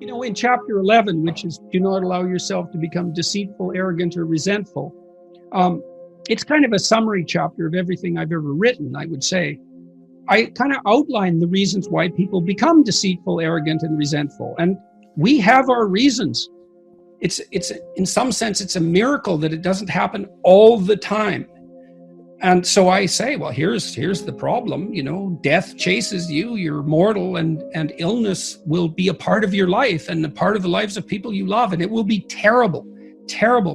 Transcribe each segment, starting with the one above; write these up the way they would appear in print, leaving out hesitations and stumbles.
In chapter 11, which is do not allow yourself to become deceitful, arrogant, or resentful, it's kind of a summary chapter of everything I've ever written, I would say. I kind of outline the reasons why people become deceitful, arrogant, and resentful. And we have our reasons. It's in some sense, it's a miracle that it doesn't happen all the time. And so I say, well, here's the problem. Death chases you, you're mortal, and illness will be a part of your life and a part of the lives of people you love. And it will be terrible,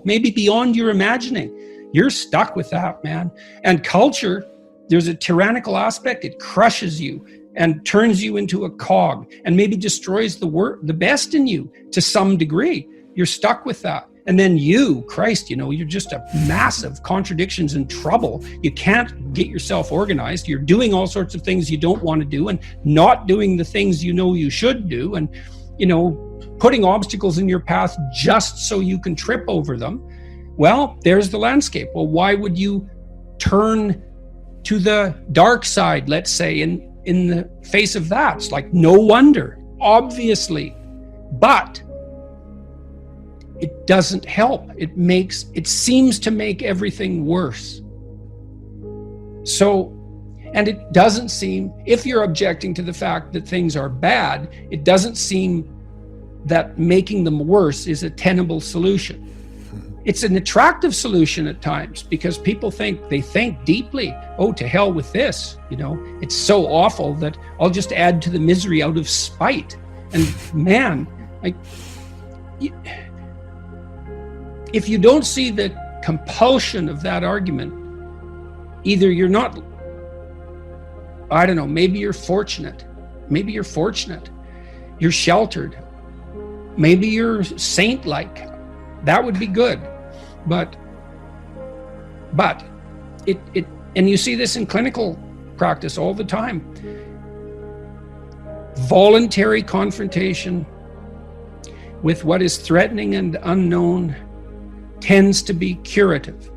maybe beyond your imagining. You're stuck with that, man. And culture, there's a tyrannical aspect. It crushes you and turns you into a cog and maybe destroys the best in you to some degree. You're stuck with that. And then Christ, you're just a massive contradictions and trouble. You can't get yourself organized. You're doing all sorts of things you don't want to do and not doing the things you should do, and, putting obstacles in your path just so you can trip over them. Well, there's the landscape. Well, why would you turn to the dark side, let's say, in the face of that? It's like, no wonder, obviously. But it doesn't help. It seems to make everything worse. So, and it doesn't seem, if you're objecting to the fact that things are bad, it doesn't seem that making them worse is a tenable solution. It's an attractive solution at times because people think deeply, oh, to hell with this, it's so awful that I'll just add to the misery out of spite. And man, if you don't see the compulsion of that argument, either you're not, I don't know, maybe you're fortunate. You're sheltered. Maybe you're saint-like. That would be good. But it and you see this in clinical practice all the time. Voluntary confrontation with what is threatening and unknown tends to be curative,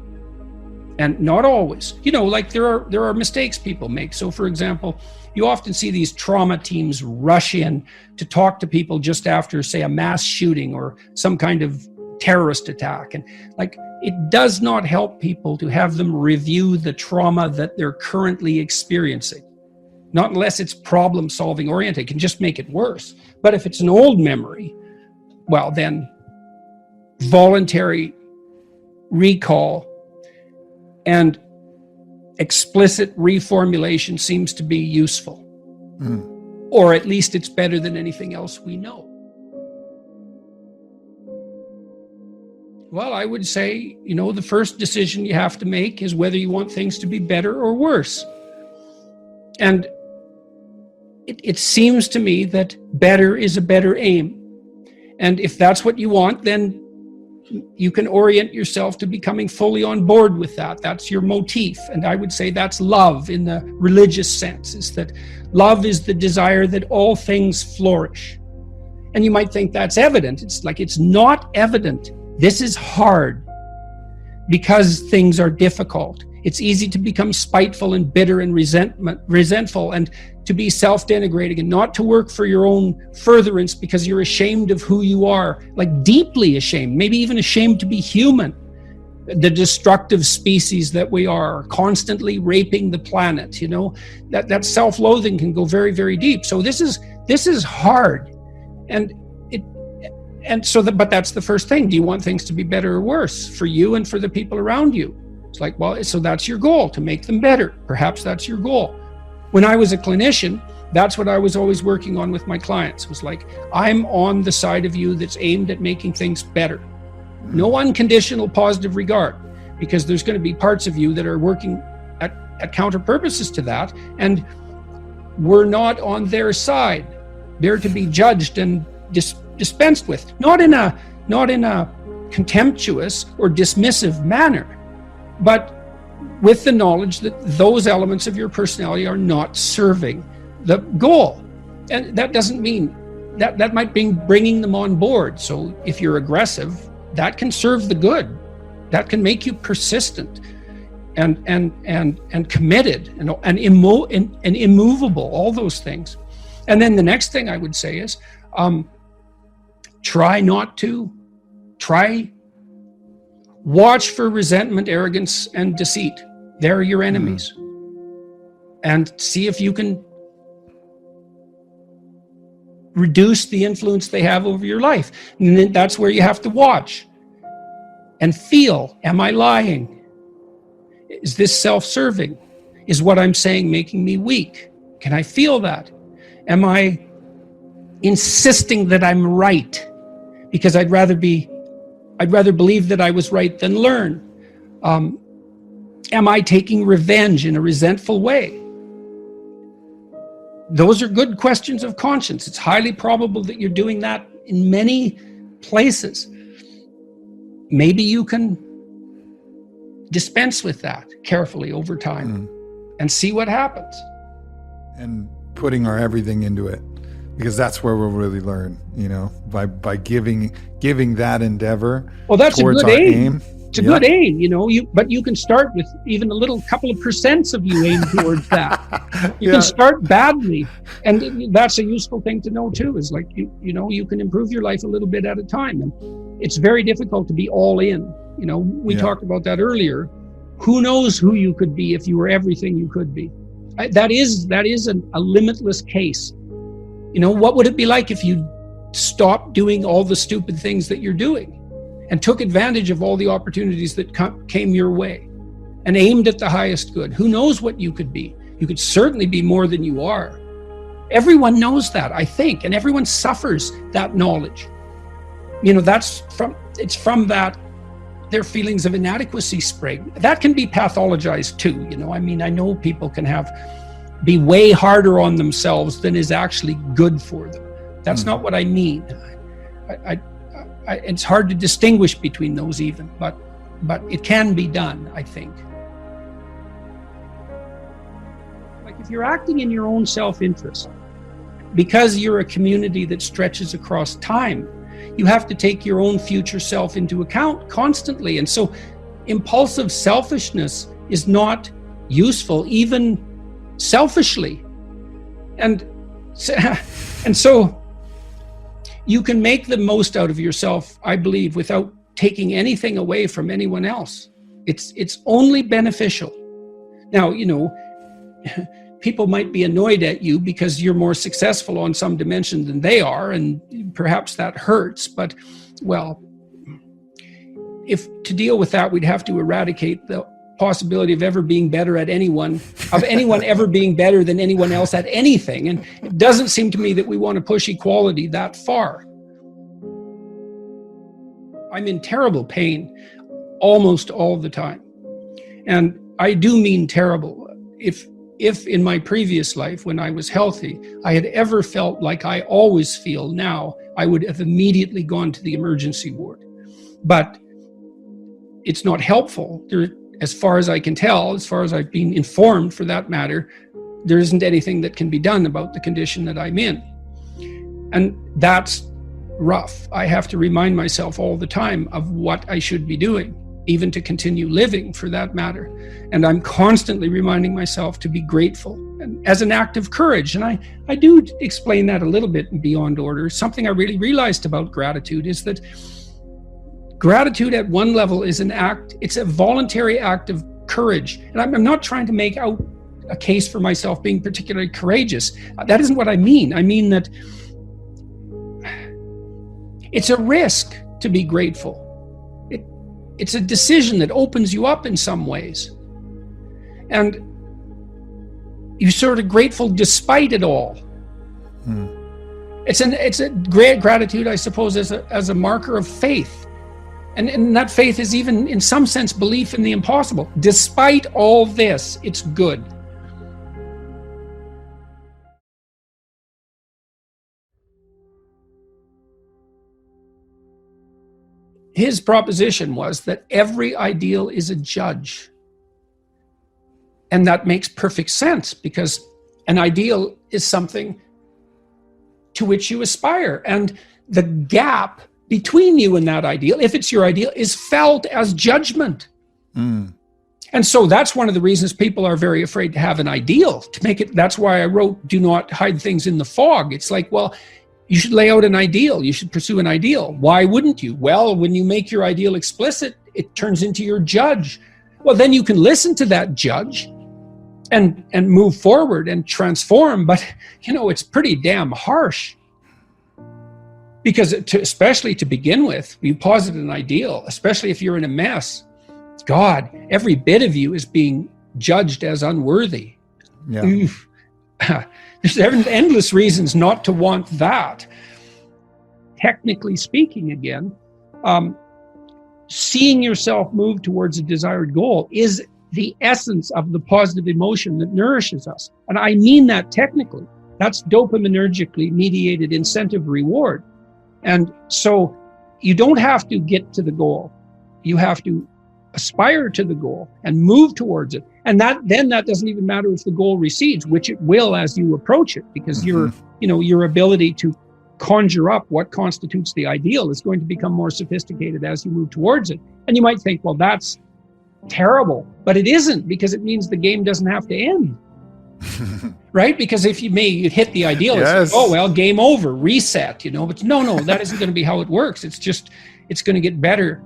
and not always. There are mistakes people make. So, for example, you often see these trauma teams rush in to talk to people just after, say, a mass shooting or some kind of terrorist attack, and it does not help people to have them review the trauma that they're currently experiencing. Not unless it's problem-solving oriented. It can just make it worse. But if it's an old memory, well, then voluntary recall and explicit reformulation seems to be useful. Or at least it's better than anything else we know. Well, I would say, the first decision you have to make is whether you want things to be better or worse. And it seems to me that better is a better aim. And if that's what you want, then you can orient yourself to becoming fully on board with that. That's your motif. And I would say that's love in the religious sense, is that love is the desire that all things flourish. And you might think that's evident. It's not evident. This is hard because things are difficult. It's easy to become spiteful and bitter and resentful, and to be self-denigrating and not to work for your own furtherance because you're ashamed of who you are, deeply ashamed, maybe even ashamed to be human. The destructive species that we are, constantly raping the planet, that self-loathing can go very, very deep. So this is hard. But that's the first thing. Do you want things to be better or worse for you and for the people around you? It's so that's your goal, to make them better. Perhaps that's your goal. When I was a clinician, that's what I was always working on with my clients. It was I'm on the side of you that's aimed at making things better. No unconditional positive regard, because there's going to be parts of you that are working at counter purposes to that, and we're not on their side. They're to be judged and dispensed with, not in a contemptuous or dismissive manner, but with the knowledge that those elements of your personality are not serving the goal. And that doesn't mean that might be bringing them on board. So if you're aggressive, that can serve the good. That can make you persistent and committed and immovable, all those things. And then the next thing I would say is, Try not to. Watch for resentment, arrogance, and deceit. They're your enemies. And see if you can reduce the influence they have over your life. And then that's where you have to watch and feel, am I lying? Is this self-serving? Is what I'm saying making me weak? Can I feel that? Am I insisting that I'm right? Because I'd rather believe that I was right than learn. Am I taking revenge in a resentful way? Those are good questions of conscience. It's highly probable that you're doing that in many places. Maybe you can dispense with that carefully over time and see what happens. And putting our everything into it, because that's where we'll really learn, by giving that endeavor. Well, that's towards a good our aim. It's a good aim, but you can start with even a little couple of percents of you aim towards that. You can start badly. And that's a useful thing to know too, is like, you can improve your life a little bit at a time. And it's very difficult to be all in. We talked about that earlier. Who knows who you could be if you were everything you could be? That is a limitless case. What would it be like if you stopped doing all the stupid things that you're doing and took advantage of all the opportunities that came your way and aimed at the highest good? Who knows what you could be? You could certainly be more than you are. Everyone knows that, I think, and everyone suffers that knowledge. It's from that their feelings of inadequacy spring. That can be pathologized too. I know people can be way harder on themselves than is actually good for them. That's not what I mean. It's hard to distinguish between those even, but it can be done, I think. Like if you're acting in your own self-interest, because you're a community that stretches across time, you have to take your own future self into account constantly. And so impulsive selfishness is not useful, even selfishly. And so you can make the most out of yourself, I believe, without taking anything away from anyone else. It's only beneficial. Now, people might be annoyed at you because you're more successful on some dimension than they are, and perhaps that hurts. But, well, if to deal with that, we'd have to eradicate the possibility of ever being better at anyone ever being better than anyone else at anything. And it doesn't seem to me that we want to push equality that far. I'm in terrible pain almost all the time. And I do mean terrible. If in my previous life, when I was healthy, I had ever felt like I always feel now, I would have immediately gone to the emergency ward. But it's not helpful. As far as I can tell, as far as I've been informed for that matter, there isn't anything that can be done about the condition that I'm in. And that's rough. I have to remind myself all the time of what I should be doing, even to continue living for that matter. And I'm constantly reminding myself to be grateful and as an act of courage. And I do explain that a little bit in Beyond Order. Something I really realized about gratitude is that gratitude at one level is it's a voluntary act of courage. And I'm not trying to make out a case for myself being particularly courageous. That isn't what I mean. I mean that it's a risk to be grateful. It's a decision that opens you up in some ways. And you're sort of grateful despite it all. It's a great gratitude, I suppose, as a marker of faith. And that faith is even, in some sense, belief in the impossible. Despite all this, it's good. His proposition was that every ideal is a judge. And that makes perfect sense, because an ideal is something to which you aspire. And the gap between you and that ideal, if it's your ideal, is felt as judgment. And so that's one of the reasons people are very afraid to have an ideal, to make it. That's why I wrote, do not hide things in the fog. It's like, well, You should lay out an ideal. You should pursue an ideal. Why wouldn't you? Well, when you make your ideal explicit, it turns into your judge. Well, then you can listen to that judge and move forward and transform. But, it's pretty damn harsh. Because especially to begin with, you posit an ideal, especially if you're in a mess. God, every bit of you is being judged as unworthy. Yeah. There's endless reasons not to want that. Technically speaking, again, seeing yourself move towards a desired goal is the essence of the positive emotion that nourishes us. And I mean that technically. That's dopaminergically mediated incentive reward. And so you don't have to get to the goal. You have to aspire to the goal and move towards it. And that doesn't even matter if the goal recedes, which it will as you approach it, because your ability to conjure up what constitutes the ideal is going to become more sophisticated as you move towards it. And you might think, well, that's terrible, but it isn't, because it means the game doesn't have to end. Right? Because if you hit the ideal, yes. It's like, oh, well, game over, reset, but no, that isn't going to be how it works. It's going to get better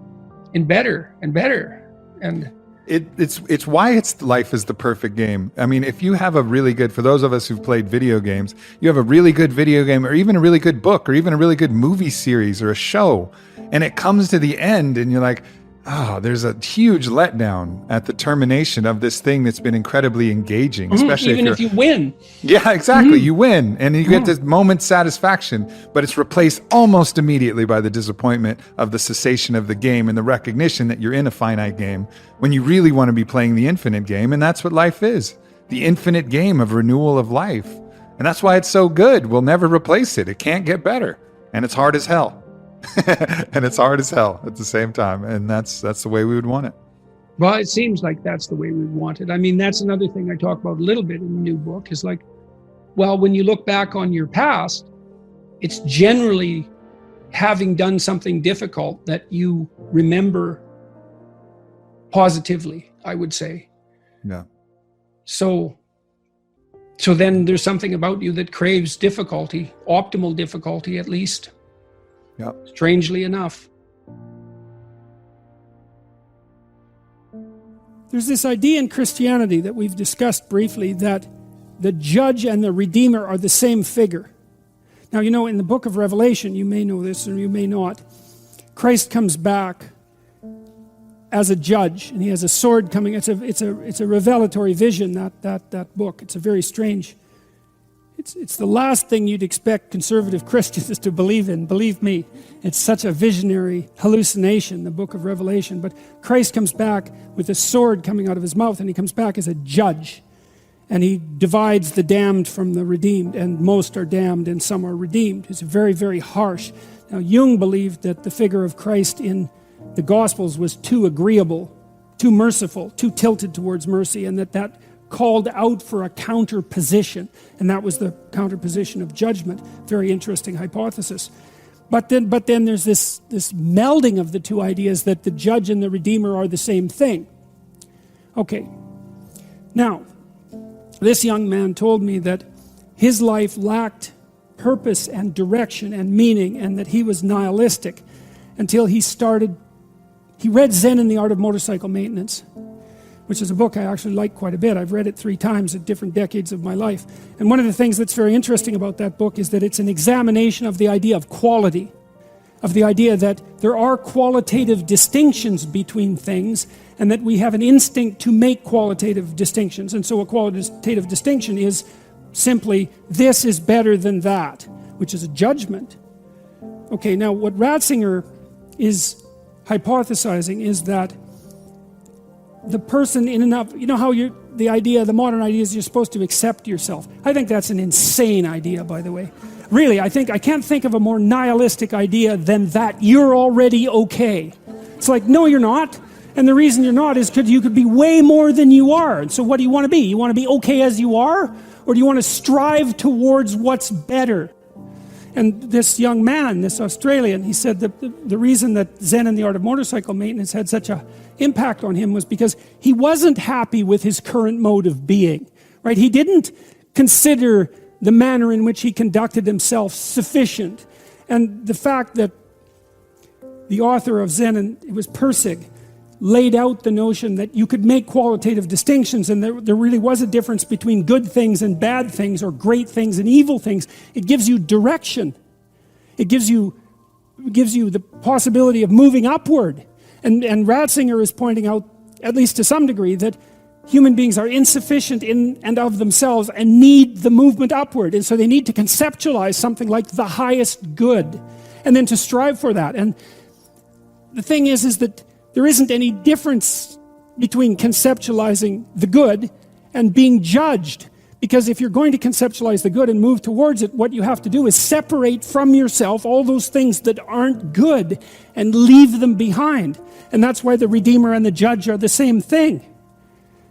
and better and better. And it's why life is the perfect game. I mean, if you have for those of us who've played video games, you have a really good video game, or even a really good book, or even a really good movie series or a show, and it comes to the end and you're like, oh, there's a huge letdown at the termination of this thing that's been incredibly engaging, especially even if you win. Yeah, exactly. You win and you get this moment's satisfaction, but it's replaced almost immediately by the disappointment of the cessation of the game and the recognition that you're in a finite game when you really want to be playing the infinite game. And that's what life is, the infinite game of renewal of life. And that's why it's so good. We'll never replace it. It can't get better. And it's hard as hell. And it's hard as hell at the same time. And that's the way we would want it. Well, it seems like that's the way we want it. I mean, that's another thing I talk about a little bit in the new book is like, well, when you look back on your past, it's generally having done something difficult that you remember positively, I would say. Yeah. So then there's something about you that craves difficulty, optimal difficulty at least. Yeah. Strangely enough. There's this idea in Christianity that we've discussed briefly that the judge and the redeemer are the same figure. Now, in the book of Revelation, you may know this or you may not, Christ comes back as a judge, and he has a sword coming. It's a revelatory vision, that book. It's a very strange. It's the last thing you'd expect conservative Christians to believe in. Believe me, it's such a visionary hallucination, the book of Revelation. But Christ comes back with a sword coming out of his mouth, and he comes back as a judge. And he divides the damned from the redeemed, and most are damned and some are redeemed. It's very, very harsh. Now, Jung believed that the figure of Christ in the Gospels was too agreeable, too merciful, too tilted towards mercy, and that called out for a counter position, and that was the counter position of judgment. Very interesting hypothesis. But then there's this melding of the two ideas that the judge and the redeemer are the same thing. Okay. Now, this young man told me that his life lacked purpose and direction and meaning, and that he was nihilistic until he read Zen and the Art of Motorcycle Maintenance, which is a book I actually like quite a bit. I've read it 3 times at different decades of my life. And one of the things that's very interesting about that book is that it's an examination of the idea of quality, of the idea that there are qualitative distinctions between things, and that we have an instinct to make qualitative distinctions. And so a qualitative distinction is simply, this is better than that, which is a judgment. Okay, now what Ratzinger is hypothesizing is that the person in enough, how the modern idea is you're supposed to accept yourself. I think that's an insane idea, by the way. Really, I can't think of a more nihilistic idea than that you're already okay. It's like, no, you're not. And the reason you're not is because you could be way more than you are. And so what do you want to be? You want to be okay as you are? Or do you want to strive towards what's better? And this young man, this Australian, he said that the reason that Zen and the Art of Motorcycle Maintenance had such an impact on him was because he wasn't happy with his current mode of being, right? He didn't consider the manner in which he conducted himself sufficient. And the fact that the author of Zen, and it was Persig, laid out the notion that you could make qualitative distinctions, and there really was a difference between good things and bad things, or great things and evil things. It gives you direction. It gives you the possibility of moving upward. And Ratzinger is pointing out, at least to some degree, that human beings are insufficient in and of themselves and need the movement upward. And so they need to conceptualize something like the highest good, and then to strive for that. And the thing is that there isn't any difference between conceptualizing the good and being judged. Because if you're going to conceptualize the good and move towards it, what you have to do is separate from yourself all those things that aren't good and leave them behind. And that's why the Redeemer and the Judge are the same thing.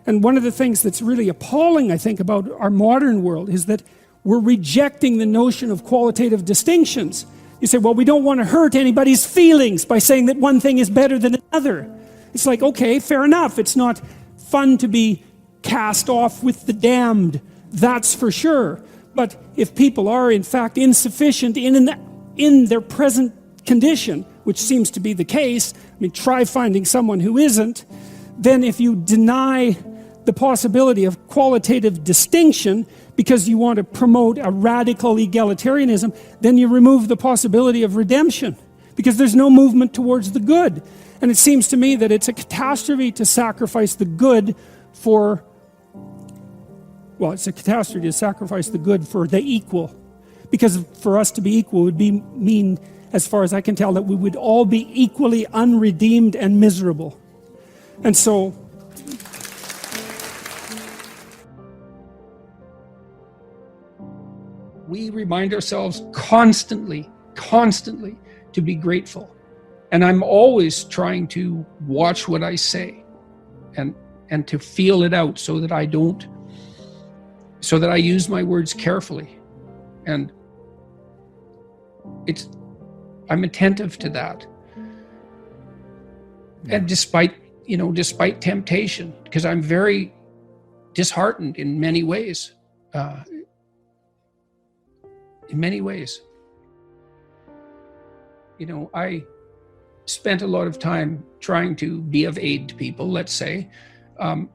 And one of the things that's really appalling, I think, about our modern world is that we're rejecting the notion of qualitative distinctions. You say, well, we don't want to hurt anybody's feelings by saying that one thing is better than another. It's like, okay, fair enough. It's not fun to be cast off with the damned, that's for sure. But if people are, in fact, insufficient in their present condition, which seems to be the case, I mean, try finding someone who isn't, then if you deny the possibility of qualitative distinction because you want to promote a radical egalitarianism, then you remove the possibility of redemption, because there's no movement towards the good. And it seems to me that it's a catastrophe to sacrifice the good for, well, it's a catastrophe to sacrifice the good for the equal. Because for us to be equal would mean, as far as I can tell, that we would all be equally unredeemed and miserable. And so, we remind ourselves constantly to be grateful. And I'm always trying to watch what I say and to feel it out so that I use my words carefully. And I'm attentive to that. And despite temptation, because I'm very disheartened in many ways. I spent a lot of time trying to be of aid to people, let's say. And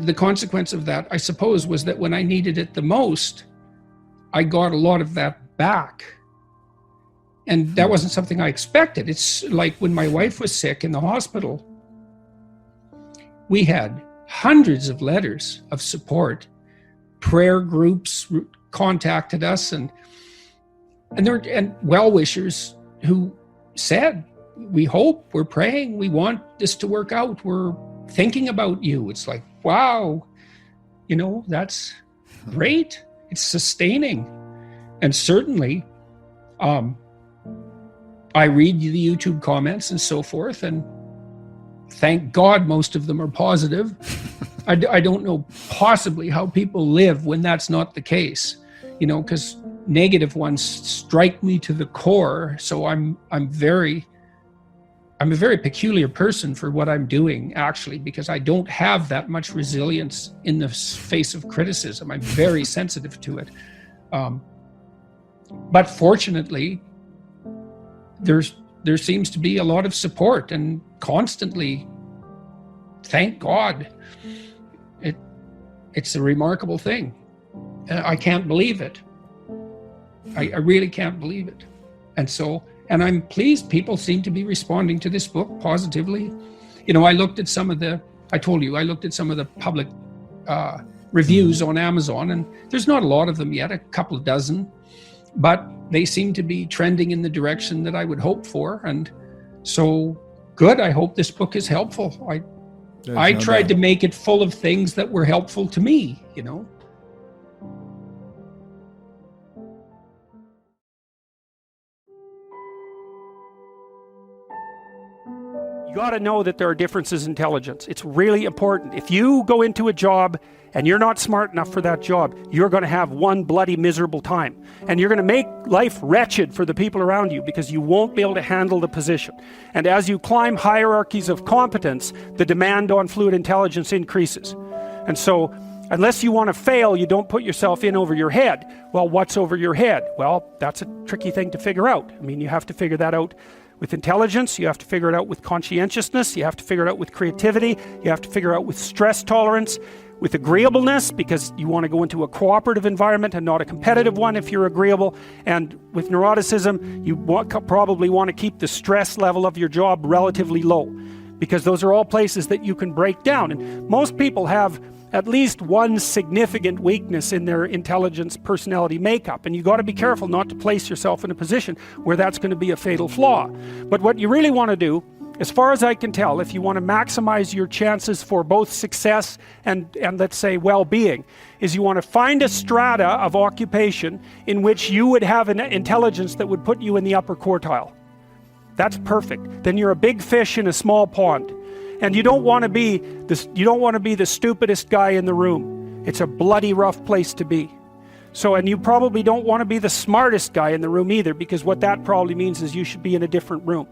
the consequence of that, I suppose, was that when I needed it the most, I got a lot of that back. And that wasn't something I expected. It's like when my wife was sick in the hospital, we had hundreds of letters of support. Prayer groups contacted us and well-wishers who said, we hope, we're praying, we want this to work out, we're thinking about you. It's like, wow, that's great. It's sustaining. And certainly, I read the YouTube comments and so forth, and thank God most of them are positive. I don't know possibly how people live when that's not the case, because negative ones strike me to the core. So I'm a very peculiar person for what I'm doing, actually, because I don't have that much resilience in the face of criticism. I'm very sensitive to it. But fortunately, there seems to be a lot of support, and constantly, thank God. It's a remarkable thing. I can't believe it. I really can't believe it. And I'm pleased people seem to be responding to this book positively. I looked at some of the public reviews on Amazon, and there's not a lot of them yet, a couple of dozen, but they seem to be trending in the direction that I would hope for. And so good. I hope this book is helpful. I tried to make it full of things that were helpful to me, You got to know that there are differences in intelligence. It's really important. If you go into a job and you're not smart enough for that job, you're going to have one bloody miserable time. And you're going to make life wretched for the people around you because you won't be able to handle the position. And as you climb hierarchies of competence, the demand on fluid intelligence increases. And so Unless you want to fail, you don't put yourself in over your head. Well, what's over your head? Well, that's a tricky thing to figure out. I mean, you have to figure that out with intelligence, you have to figure it out with conscientiousness, you have to figure it out with creativity, you have to figure it out with stress tolerance, with agreeableness, because you want to go into a cooperative environment and not a competitive one if you're agreeable, and with neuroticism, you probably want to keep the stress level of your job relatively low, because those are all places that you can break down. And most people have at least one significant weakness in their intelligence personality makeup, and you got to be careful not to place yourself in a position where that's going to be a fatal flaw. But what you really want to do, as far as I can tell, if you want to maximize your chances for both success and let's say well-being, is you want to find a strata of occupation in which you would have an intelligence that would put you in the upper quartile. That's perfect. Then you're a big fish in a small pond. And you don't want to be the stupidest guy in the room. It's a bloody rough place to be. So, and you probably don't want to be the smartest guy in the room either, because what that probably means is you should be in a different room,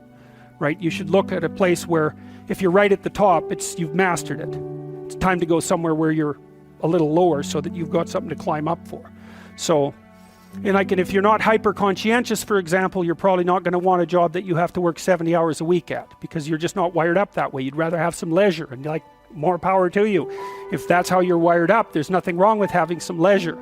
right? You should look at a place where if you're right at the top, you've mastered it. It's time to go somewhere where you're a little lower so that you've got something to climb up for. So, and if you're not hyper conscientious, for example, you're probably not going to want a job that you have to work 70 hours a week at, because you're just not wired up that way. You'd rather have some leisure, and like, more power to you. If that's how you're wired up, there's nothing wrong with having some leisure.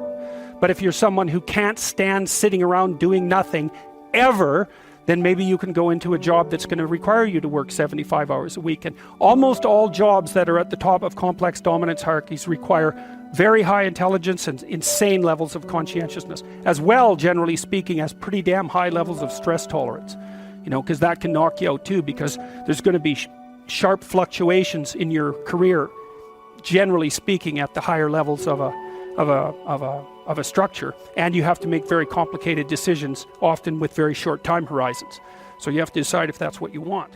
But if you're someone who can't stand sitting around doing nothing ever, then maybe you can go into a job that's going to require you to work 75 hours a week. And almost all jobs that are at the top of complex dominance hierarchies require very high intelligence and insane levels of conscientiousness, as well, generally speaking, as pretty damn high levels of stress tolerance, because that can knock you out too, because there's going to be sharp fluctuations in your career, generally speaking, at the higher levels of a structure, and you have to make very complicated decisions, often with very short time horizons. So you have to decide if that's what you want.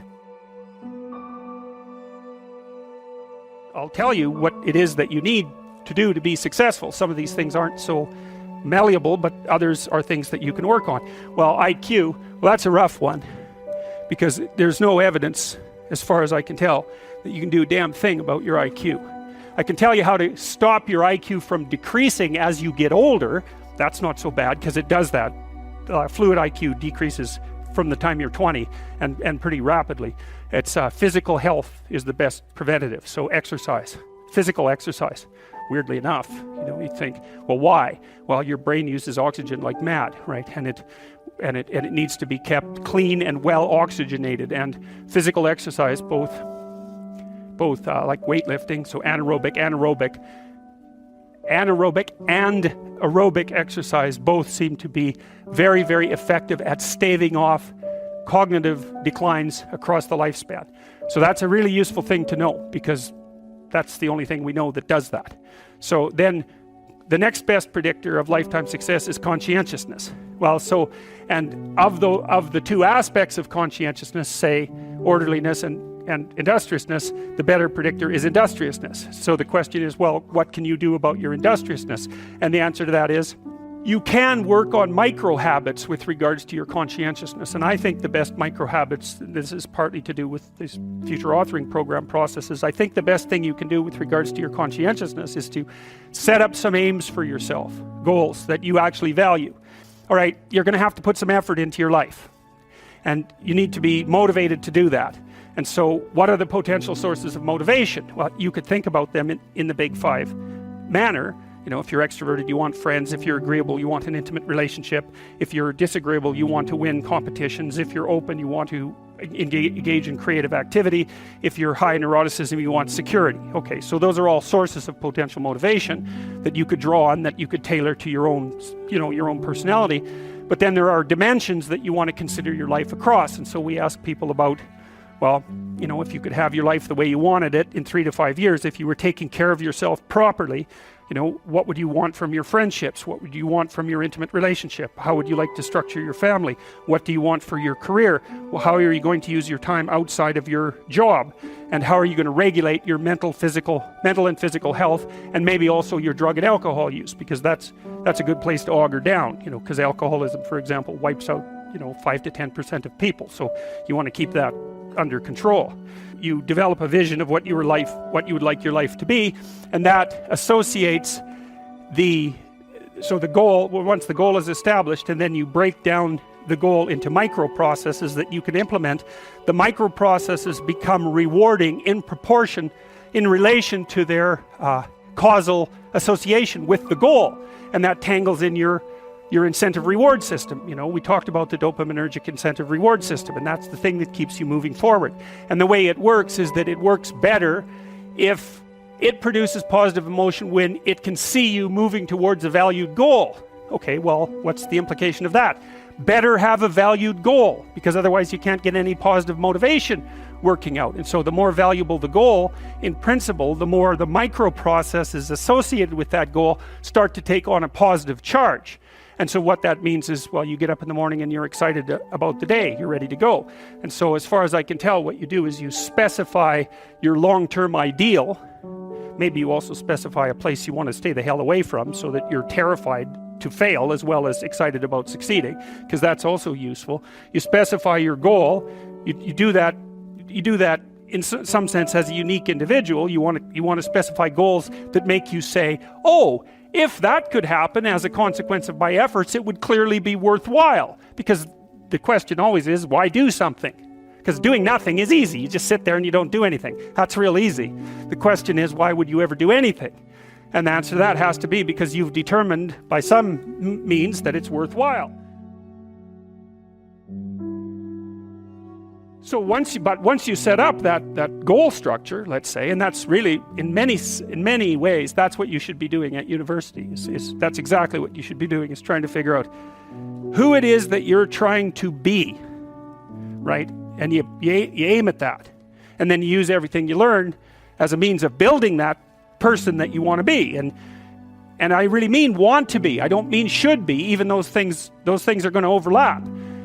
I'll tell you what it is that you need to do to be successful. Some of these things aren't so malleable, but others are things that you can work on. Well, IQ, well, that's a rough one, because there's no evidence, as far as I can tell, that you can do a damn thing about your IQ. I can tell you how to stop your IQ from decreasing as you get older. That's not so bad, because it does that. Fluid IQ decreases from the time you're 20 and pretty rapidly. It's physical health is the best preventative. So exercise, physical exercise. Weirdly enough, you think, well, why? Well, your brain uses oxygen like mad, right? And it needs to be kept clean and well oxygenated. And physical exercise, both like weightlifting, so anaerobic and aerobic exercise both seem to be very, very effective at staving off cognitive declines across the lifespan. So that's a really useful thing to know, because that's the only thing we know that does that. So then the next best predictor of lifetime success is conscientiousness. Well, so, and of the two aspects of conscientiousness, say orderliness and industriousness, the better predictor is industriousness. So the question is, well, what can you do about your industriousness? And the answer to that is, you can work on micro habits with regards to your conscientiousness. And I think the best micro habits, this is partly to do with this future authoring program processes, I think the best thing you can do with regards to your conscientiousness is to set up some aims for yourself, goals that you actually value. All right, you're going to have to put some effort into your life, and you need to be motivated to do that. And so what are the potential sources of motivation? Well, you could think about them in the big five manner. If you're extroverted, you want friends. If you're agreeable, you want an intimate relationship. If you're disagreeable, you want to win competitions. If you're open, you want to engage in creative activity. If you're high in neuroticism, you want security. Okay, so those are all sources of potential motivation that you could draw on, that you could tailor to your own, your own personality. But then there are dimensions that you want to consider your life across. And so we ask people about, well, if you could have your life the way you wanted it in 3 to 5 years, if you were taking care of yourself properly, what would you want from your friendships? What would you want from your intimate relationship? How would you like to structure your family? What do you want for your career? Well, how are you going to use your time outside of your job? And how are you going to regulate your mental and physical health, and maybe also your drug and alcohol use? Because that's a good place to auger down, because alcoholism, for example, wipes out, 5 to 10% of people. So you want to keep that under control. You develop a vision of what you would like your life to be, and that associates the goal. Once the goal is established, and then you break down the goal into microprocesses that you can implement, the microprocesses become rewarding in proportion, in relation to their causal association with the goal, and that tangles in your incentive reward system. We talked about the dopaminergic incentive reward system, and that's the thing that keeps you moving forward. And the way it works is that it works better if it produces positive emotion when it can see you moving towards a valued goal. Okay, well, what's the implication of that? Better have a valued goal, because otherwise you can't get any positive motivation working out. And so the more valuable the goal, in principle, the more the microprocesses associated with that goal start to take on a positive charge. And so what that means is, well, you get up in the morning and you're excited about the day, you're ready to go. And so as far as I can tell, what you do is you specify your long-term ideal. Maybe you also specify a place you want to stay the hell away from, so that you're terrified to fail as well as excited about succeeding, because that's also useful. You specify your goal. You do that in some sense as a unique individual. You want to specify goals that make you say, oh, if that could happen as a consequence of my efforts, it would clearly be worthwhile. Because the question always is, why do something? Because doing nothing is easy. You just sit there and you don't do anything. That's real easy. The question is, why would you ever do anything? And the answer to that has to be because you've determined by some means that it's worthwhile. So once you set up that goal structure, let's say, and that's really in many ways that's what you should be doing at university. That's exactly what you should be doing, is trying to figure out who it is that you're trying to be, right? And you aim at that, and then you use everything you learn as a means of building that person that you want to be. And I really mean want to be. I don't mean should be. Even those things are going to overlap.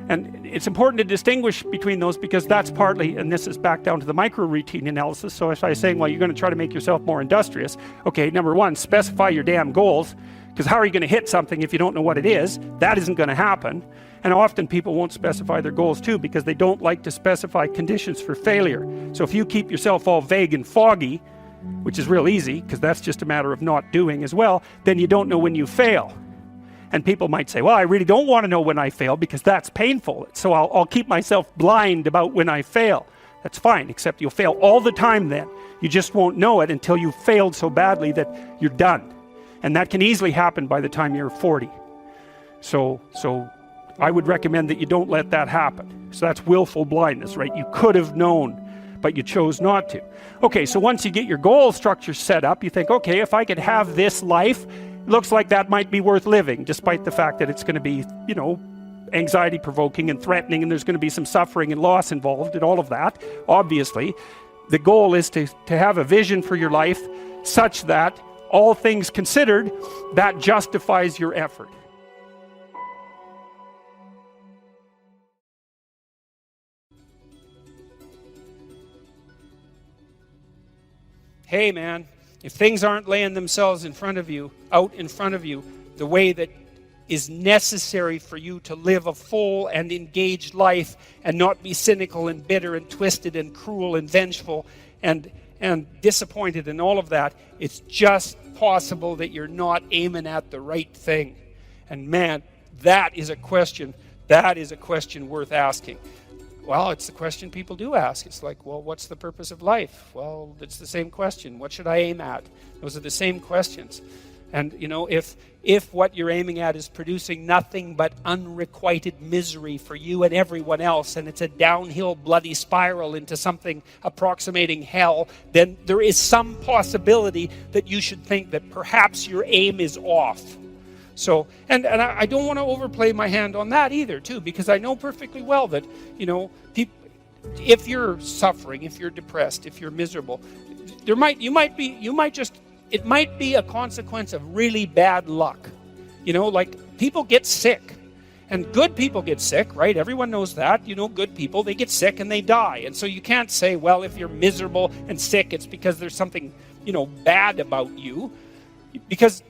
And it's important to distinguish between those, because that's partly, and this is back down to the micro-routine analysis. So if I was saying, well, you're going to try to make yourself more industrious. Okay, number one, specify your damn goals, because how are you going to hit something if you don't know what it is? That isn't going to happen. And often people won't specify their goals too, because they don't like to specify conditions for failure. So if you keep yourself all vague and foggy, which is real easy, because that's just a matter of not doing as well, then you don't know when you fail. And people might say, well, I really don't want to know when I fail because that's painful. So I'll keep myself blind about when I fail. That's fine, except you'll fail all the time then. You just won't know it until you've failed so badly that you're done. And that can easily happen by the time you're 40. So I would recommend that you don't let that happen. So that's willful blindness, right? You could have known, but you chose not to. Okay, so once you get your goal structure set up, you think, okay, if I could have this life, looks like that might be worth living, despite the fact that it's going to be, anxiety provoking and threatening, and there's going to be some suffering and loss involved in all of that. Obviously, the goal is to have a vision for your life such that, all things considered, that justifies your effort. Hey man, if things aren't laying themselves out in front of you, the way that is necessary for you to live a full and engaged life and not be cynical and bitter and twisted and cruel and vengeful and disappointed and all of that, it's just possible that you're not aiming at the right thing. And man, that is a question worth asking. Well, it's the question people do ask. It's like, well, what's the purpose of life? Well, it's the same question. What should I aim at? Those are the same questions. And, if what you're aiming at is producing nothing but unrequited misery for you and everyone else, and it's a downhill bloody spiral into something approximating hell, then there is some possibility that you should think that perhaps your aim is off. So, and I don't want to overplay my hand on that either, too, because I know perfectly well that, if you're suffering, if you're depressed, if you're miserable, it might be a consequence of really bad luck. Like people get sick, and good people get sick, right? Everyone knows that. Good people, they get sick and they die. And so you can't say, well, if you're miserable and sick, it's because there's something, bad about you, because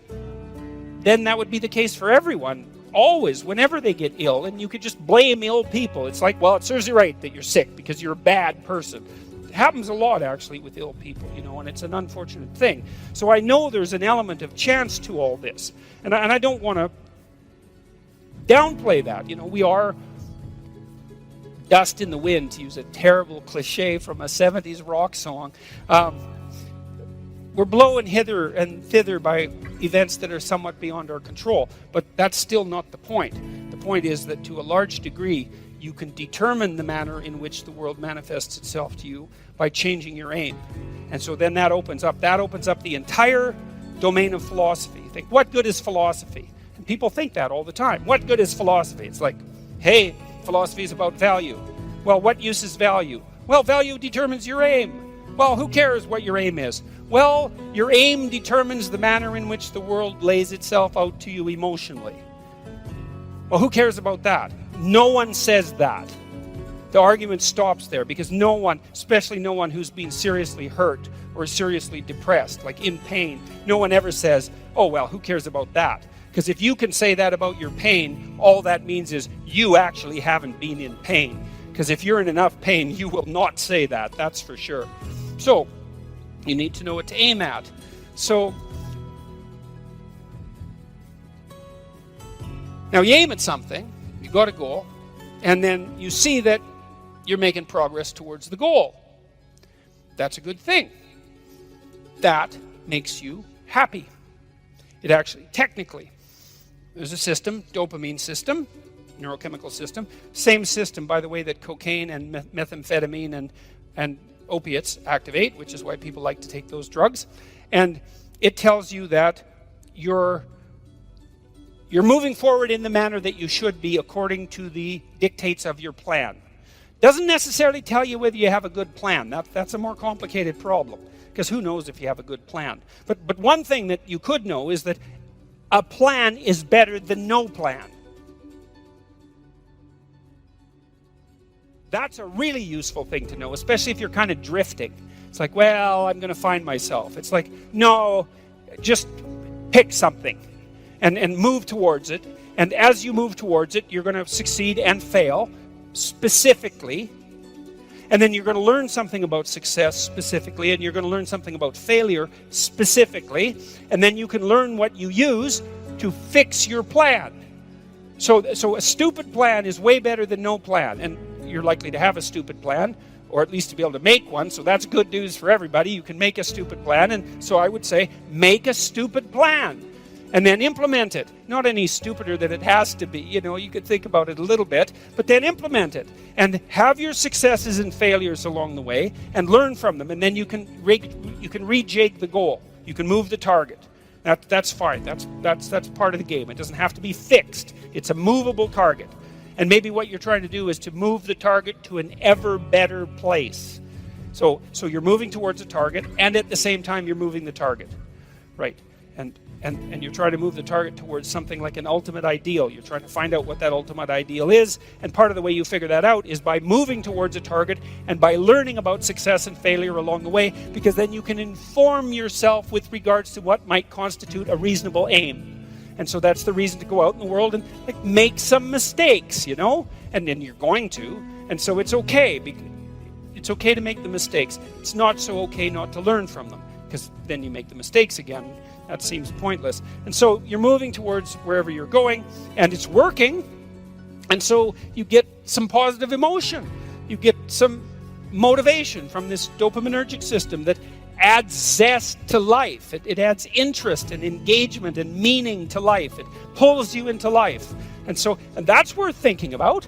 then that would be the case for everyone. always, whenever they get ill, and you could just blame ill people. It's like, well, it serves you right that you're sick because you're a bad person. It happens a lot, actually, with ill people, and it's an unfortunate thing. So I know there's an element of chance to all this. And I don't want to downplay that. We are dust in the wind, to use a terrible cliche from a 70s rock song. We're blown hither and thither by events that are somewhat beyond our control. But that's still not the point. The point is that to a large degree, you can determine the manner in which the world manifests itself to you by changing your aim. And so then that opens up the entire domain of philosophy. You think, what good is philosophy? And people think that all the time. What good is philosophy? It's like, hey, philosophy is about value. Well, what use is value? Well, value determines your aim. Well, who cares what your aim is? Well, your aim determines the manner in which the world lays itself out to you emotionally. Well, who cares about that? No one says that. The argument stops there because no one, especially no one who's been seriously hurt or seriously depressed, like in pain, no one ever says, oh, well, who cares about that? Because if you can say that about your pain, all that means is you actually haven't been in pain. Because if you're in enough pain, you will not say that, that's for sure. So, you need to know what to aim at. So, now you aim at something, you got a goal, and then you see that you're making progress towards the goal. That's a good thing. That makes you happy. It actually, technically, there's a system, dopamine system, neurochemical system. Same system, by the way, that cocaine and methamphetamine and opiates activate, which is why people like to take those drugs. And it tells you that you're moving forward in the manner that you should be according to the dictates of your plan. Doesn't necessarily tell you whether you have a good plan. That's a more complicated problem, because who knows if you have a good plan. But one thing that you could know is that a plan is better than no plan. That's a really useful thing to know, especially if you're kind of drifting. It's like, well, I'm going to find myself. It's like, no, just pick something and move towards it. And as you move towards it, you're going to succeed and fail specifically. And then you're going to learn something about success specifically, and you're going to learn something about failure specifically. And then you can learn what you use to fix your plan. So a stupid plan is way better than no plan. And you're likely to have a stupid plan, or at least to be able to make one, so that's good news for everybody. You can make a stupid plan, and so I would say, make a stupid plan, and then implement it. Not any stupider than it has to be, you could think about it a little bit, but then implement it, and have your successes and failures along the way, and learn from them, and then you can rejig the goal. You can move the target. That's fine. That's part of the game. It doesn't have to be fixed. It's a movable target. And maybe what you're trying to do is to move the target to an ever better place. So you're moving towards a target, and at the same time you're moving the target, right? And you're trying to move the target towards something like an ultimate ideal. You're trying to find out what that ultimate ideal is, and part of the way you figure that out is by moving towards a target and by learning about success and failure along the way, because then you can inform yourself with regards to what might constitute a reasonable aim. And so that's the reason to go out in the world and make some mistakes, and then you're going to. And so it's okay. It's okay to make the mistakes. It's not so okay not to learn from them, because then you make the mistakes again. That seems pointless. And so you're moving towards wherever you're going, and it's working. And so you get some positive emotion. You get some motivation from this dopaminergic system that adds zest to life. It adds interest and engagement and meaning to life. It pulls you into life. And that's worth thinking about,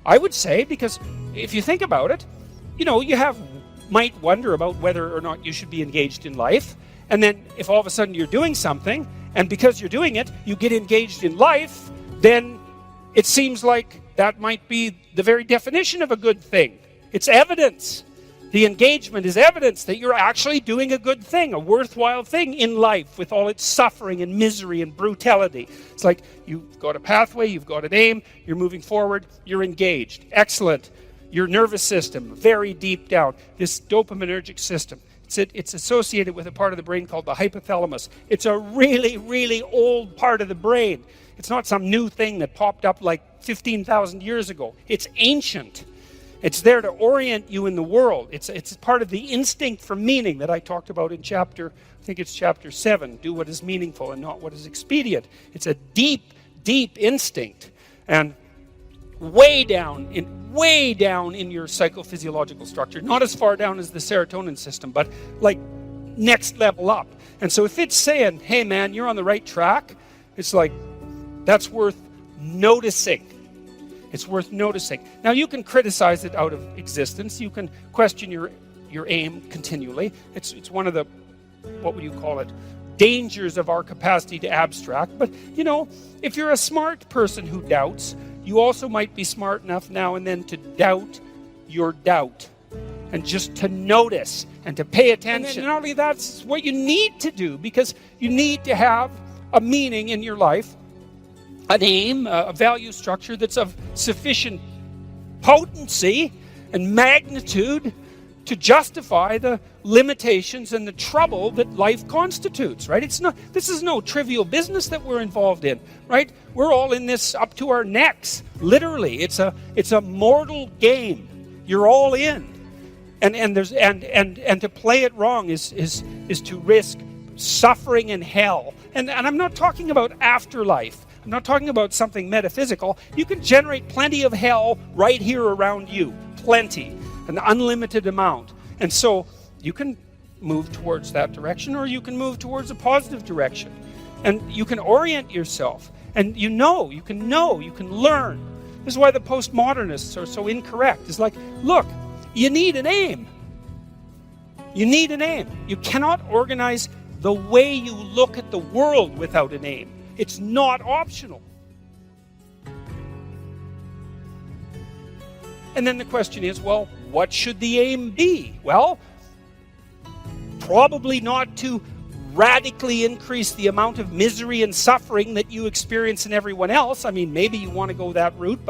I would say, because if you think about it, you might wonder about whether or not you should be engaged in life. And then if all of a sudden you're doing something, and because you're doing it, you get engaged in life, then it seems like that might be the very definition of a good thing. It's evidence. The engagement is evidence that you're actually doing a good thing, a worthwhile thing in life with all its suffering and misery and brutality. It's like you've got a pathway, you've got an aim, you're moving forward, you're engaged. Excellent. Your nervous system, very deep down, this dopaminergic system, It's associated with a part of the brain called the hypothalamus. It's a really, really old part of the brain. It's not some new thing that popped up like 15,000 years ago. It's ancient. It's there to orient you in the world. It's part of the instinct for meaning that I talked about in chapter 7. Do what is meaningful and not what is expedient. It's a deep, deep instinct. And way down in your psychophysiological structure, not as far down as the serotonin system, but like next level up. And so if it's saying, hey man, you're on the right track, it's like, that's worth noticing. It's worth noticing. Now you can criticize it out of existence. You can question your aim continually. It's one of the, what would you call it, dangers of our capacity to abstract. But you know, if you're a smart person who doubts, you also might be smart enough now and then to doubt your doubt, and just to notice and to pay attention. And not only that's what you need to do, because you need to have a meaning in your life, an aim, a value structure that's of sufficient potency and magnitude to justify the limitations and the trouble that life constitutes, right? This is no trivial business that we're involved in, right? We're all in this up to our necks, literally. It's a mortal game. You're all in. And to play it wrong is to risk suffering in hell. And I'm not talking about afterlife. I'm not talking about something metaphysical. You can generate plenty of hell right here around you. Plenty. An unlimited amount. And so you can move towards that direction, or you can move towards a positive direction. And you can orient yourself. And you can learn. This is why the postmodernists are so incorrect. It's like, look, you need an aim. You need an aim. You cannot organize the way you look at the world without an aim. It's not optional. And then the question is, well, what should the aim be? Well, probably not to radically increase the amount of misery and suffering that you experience in everyone else. I mean, maybe you want to go that route,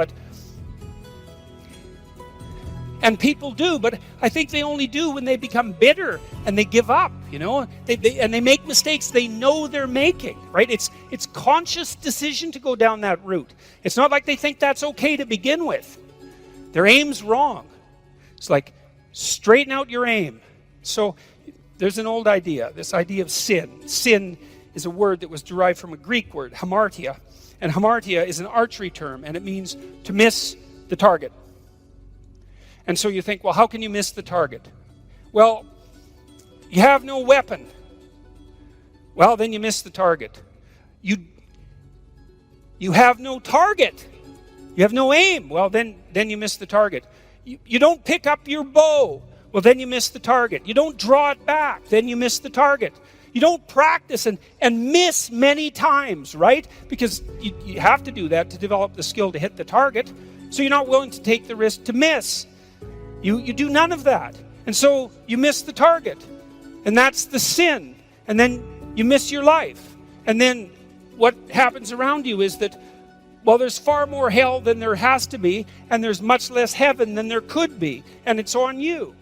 and people do, but I think they only do when they become bitter and they give up, you know, and they make mistakes they know they're making, right? It's conscious decision to go down that route. It's not like they think that's okay to begin with. Their aim's wrong. It's like, straighten out your aim. So there's an old idea, this idea of sin. Sin is a word that was derived from a Greek word, hamartia. And hamartia is an archery term, and it means to miss the target. And so you think, well, how can you miss the target? Well, you have no weapon. Well, then you miss the target. You have no target. You have no aim. Well, then you miss the target. You don't pick up your bow. Well, then you miss the target. You don't draw it back. Then you miss the target. You don't practice and miss many times, right? Because you have to do that to develop the skill to hit the target. So you're not willing to take the risk to miss. You do none of that. And so you miss the target. And that's the sin. And then you miss your life. And then what happens around you is that, well, there's far more hell than there has to be, and there's much less heaven than there could be, and it's on you.